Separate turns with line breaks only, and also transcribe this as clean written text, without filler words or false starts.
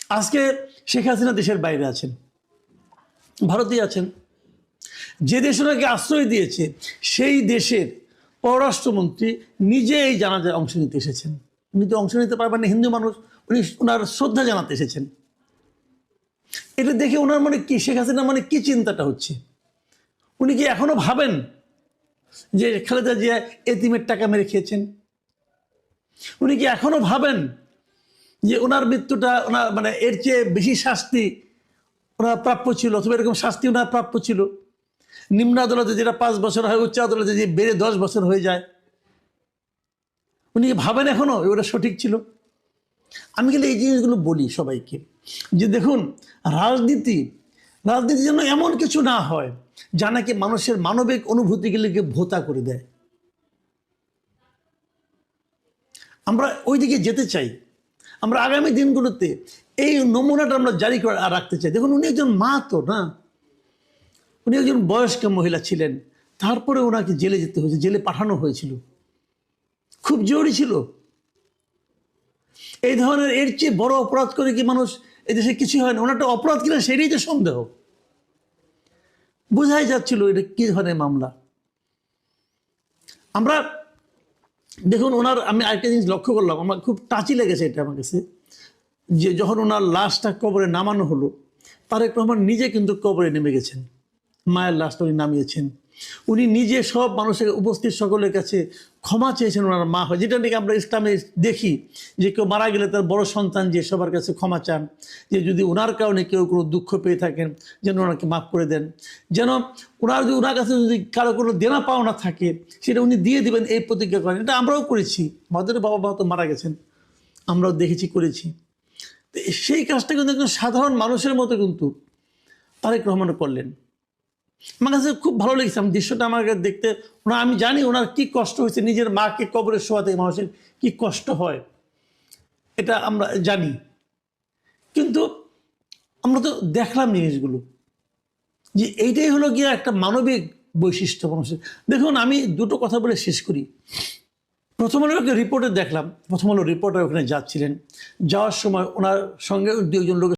আজকে শেখ হাসিনা দেশের বাইরে আছেন, ভারতেই আছেন। যে দেশ ওনাকে আশ্রয় দিয়েছে সেই দেশের পররাষ্ট্রমন্ত্রী নিজে এই জানাজায় অংশ নিতে এসেছেন। উনি তো অংশ নিতে পারবেন না, হিন্দু মানুষ, উনি ওনার শ্রদ্ধা জানাতে এসেছেন। এটা দেখে ওনার মনে কি, শেখ হাসিনা মানে কি চিন্তাটা হচ্ছে? উনি কি এখনো ভাবেন যে খালেদা জিয়া এতিমের টাকা মেরে খেয়েছেন? উনি কি এখনো ভাবেন যে ওনার মৃত্যুটা ওনার মানে এর চেয়ে বেশি শাস্তি ওনার প্রাপ্য ছিল, অথবা এরকম শাস্তি ওনার প্রাপ্য ছিল? নিম্ন আদালতে যেটা 5 বছর হয়, উচ্চ আদালতে যে বেড়ে 10 বছর হয়ে যায়, উনি ভাবেন এখনো ওটা সঠিক ছিল? আমি কিন্তু এই জিনিসগুলো বলি সবাইকে যে দেখুন, রাজনীতি যেন এমন কিছু না হয় যা নাকি মানুষের মানবিক অনুভূতিগুলিকে ভোতা করে দেয়। আমরা ওই দিকে যেতে চাই। আমরা আগামী দিনগুলোতে এই নমুনাটা আমরা জারি করে রাখতে চাই। দেখুন, উনি একজন মা তো না, উনি একজন বয়স্ক মহিলা ছিলেন, তারপরে ওনাকে জেলে যেতে হয়েছে, জেলে পাঠানো হয়েছিল, খুব জরুরি ছিল। এই ধরনের এর চেয়ে বড় অপরাধ করে কি মানুষ এদেশে কিছু হয় না? ওনারটা অপরাধ কিনা সেটাই তো সন্দেহ। বোঝাই যাচ্ছিল এটা কি ধরনের মামলা। আমরা দেখুন, ওনার আমি আরেকটা জিনিস লক্ষ্য করলাম, আমার খুব টাচি লেগেছে এটা আমার কাছে, যে যখন ওনার লাশটা কবরে নামানো হলো, তারেক রহমান নিজে কিন্তু কবরে নেমে গেছেন, মায়ের লাশটা উনি নামিয়েছেন। উনি নিজে সব মানুষের উপস্থিত সকলের কাছে ক্ষমা চেয়েছেন ওনার মা হয়, যেটা নাকি আমরা ইসলামে দেখি যে কেউ মারা গেলে তার বড় সন্তান যে সবার কাছে ক্ষমা চান, যে যদি ওনার কারণে কেউ কোনো দুঃখ পেয়ে থাকেন যেন ওনাকে মাফ করে দেন, যেন ওনার কাছে যদি কারো কোনো দেনা পাওনা থাকে সেটা উনি দিয়ে দিবেন, এই প্রতিজ্ঞা করেন। এটা আমরাও করেছি, আমাদের বাবা মা তো মারা গেছেন, আমরাও দেখেছি, করেছি। তো সেই কাজটা কিন্তু একজন সাধারণ মানুষের মতো কিন্তু তারেক রহমান করলেন। আমার কাছে খুব ভালো লেগেছে আমি দৃশ্যটা, আমার কাছে দেখতে। আমি জানি ওনার কি কষ্ট হয়েছে, নিজের মাকে কবরে শোয়াতে মানুষের কি কষ্ট হয়, এটা আমরা জানি। কিন্তু আমরা তো দেখলাম জিনিসগুলো, যে এইটাই হলো গিয়ে একটা মানবিক বৈশিষ্ট্য মানুষের। দেখুন, আমি দুটো কথা বলে শেষ করি। প্রথম আলো একটা রিপোর্টে দেখলাম, প্রথম আলো রিপোর্টার ওখানে যাচ্ছিলেন, যাওয়ার সময় ওনার সঙ্গে 2 জন লোক